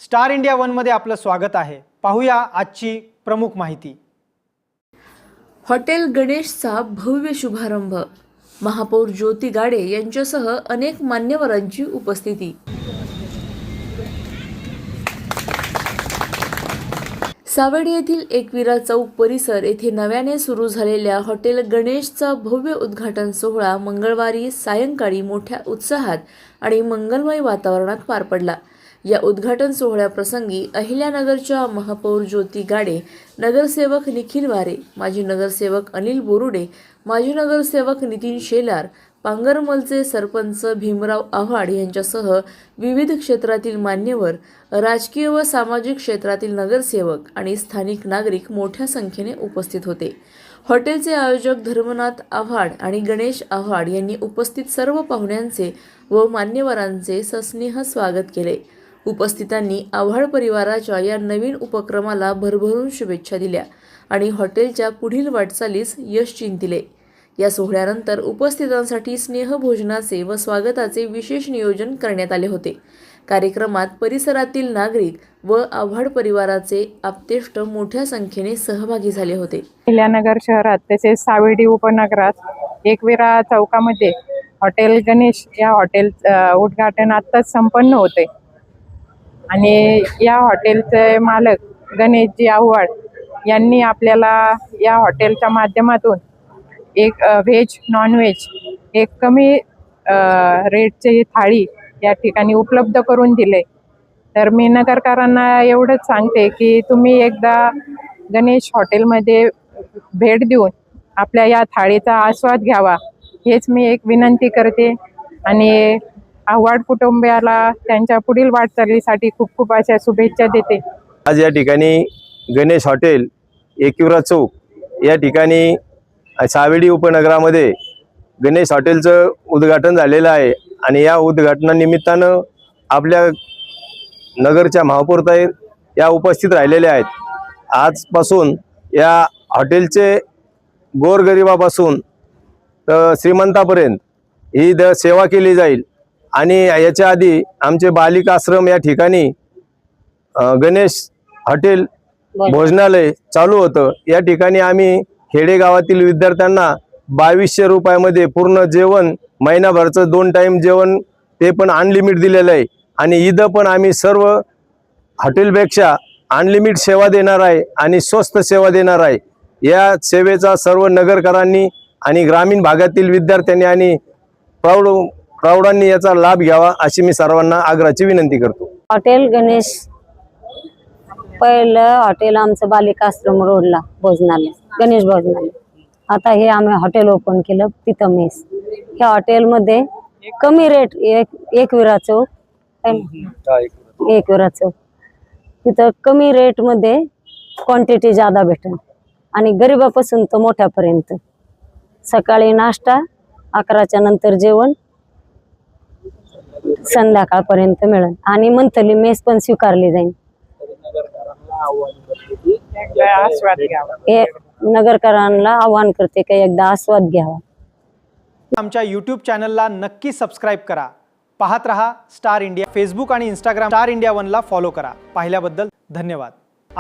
Star India one मध्ये आपलं स्वागत आहे। पाहूया आजची प्रमुख माहिती। हॉटेल गणेशचा भव्य शुभारंभ, महापौर ज्योती गाडे यांच्यासह अनेक मान्यवरांची उपस्थिती। सावेडी येथील एकविरा चौक परिसर येथे नव्याने सुरू झालेल्या हॉटेल गणेशचा भव्य उद्घाटन सोहळा मंगळवारी सायंकाळी मोठ्या उत्साहात आणि मंगलमय वातावरणात पार पडला। या उद्घाटन सोहळ्याप्रसंगी अहिल्यानगरच्या महापौर ज्योती गाडे, नगरसेवक निखिल वारे, माजी नगरसेवक अनिल बोरुडे, माजी नगरसेवक नितीन शेलार, पांगरमलचे सरपंच भीमराव आव्हाड यांच्यासह विविध क्षेत्रातील मान्यवर, राजकीय व सामाजिक क्षेत्रातील नगरसेवक आणि स्थानिक नागरिक मोठ्या संख्येने उपस्थित होते। हॉटेलचे आयोजक धर्मनाथ आव्हाड आणि गणेश आव्हाड यांनी उपस्थित सर्व पाहुण्यांचे व मान्यवरांचे सस्नेह स्वागत केले। उपस्थितांनी आव्हाड परिवाराच्या या नवीन उपक्रमाला भरभरून शुभेच्छा दिल्या आणि हॉटेलच्या पुढील वाटचालीस यश चिंतिले। या सोहळ्यानंतर उपस्थितांसाठी स्नेहभोजनाचे व स्वागताचे विशेष नियोजन करण्यात आले होते। कार्यक्रमात परिसरातील नागरिक व आव्हाड परिवाराचे आप्तेष्ट मोठ्या संख्येने सहभागी झाले होते। अहिल्यानगर शहरात तसेच सावेडी उपनगरात एकविरा चौकामध्ये हॉटेल गणेश या हॉटेल उद्घाटन आत्ताच संपन्न होते आणि या हॉटेलचे मालक गणेशजी आव्हाड यांनी आपल्याला या हॉटेलच्या माध्यमातून एक व्हेज नॉन व्हेज एक कमी रेटची थाळी या ठिकाणी उपलब्ध करून दिले। तर मी नगरकरांना एवढंच सांगते की तुम्ही एकदा गणेश हॉटेलमध्ये भेट देऊन आपल्या या थाळीचा आस्वाद घ्यावा, हेच मी एक विनंती करते आणि आव्हाड कुटुंबियाला त्यांच्या पुढील वाटचालीसाठी खूप खूप अशा शुभेच्छा देते। आज या ठिकाणी गणेश हॉटेल एकविरा चौक या ठिकाणी सावेडी उपनगरामध्ये गणेश हॉटेलचं उद्घाटन झालेलं आहे आणि या उद्घाटनानिमित्तानं आपल्या नगरच्या महापौरताई या उपस्थित राहिलेल्या आहेत। आजपासून या हॉटेलचे गोरगरिबापासून तर श्रीमंतापर्यंत ही सेवा केली जाईल आणि याच्या आधी आमचे बालिका आश्रम या ठिकाणी गणेश हॉटेल भोजनालय चालू होतं। या ठिकाणी आम्ही खेडेगावातील विद्यार्थ्यांना 2200 रुपयामध्ये पूर्ण जेवण, महिनाभरचं 2 टाइम जेवण ते पण अनलिमिट दिलेलं आहे आणि इथं पण आम्ही सर्व हॉटेलपेक्षा अनलिमिट सेवा देणार आहे आणि स्वस्त सेवा देणार आहे। या सेवेचा सर्व नगरकरांनी आणि ग्रामीण भागातील विद्यार्थ्यांनी आणि प्रौढांनी याचा लाभ घ्यावा अशी मी सर्वांना आग्रहाची विनंती करतो। हॉटेल गणेश पहिलं हॉटेल आमचं बालिका आश्रम रोडला भोजनालय, गणेश भोजनालय। आता हे आम्ही हॉटेल ओपन केलं तिथं मेस। ह्या हॉटेलमध्ये कमी रेट एकविरा चौक तिथं कमी रेटमध्ये क्वांटिटी जादा भेटेल आणि गरिबापासून तर मोठ्यापर्यंत सकाळी नाश्ता, 11च्या नंतर जेवण, संध्याकाळपर्यंत मिळेल आणि मंथली मेस पण स्वीकारली जाईल। हे नगरकरांना आवाहन करते की एकदा आस्वाद घ्यावा। आमच्या YouTube चॅनलला नक्की सबस्क्राइब करा। पाहत रहा स्टार इंडिया। फेसबुक आणि इंस्टाग्राम स्टार इंडिया वनला फॉलो करा। पाहिल्याबद्दल धन्यवाद।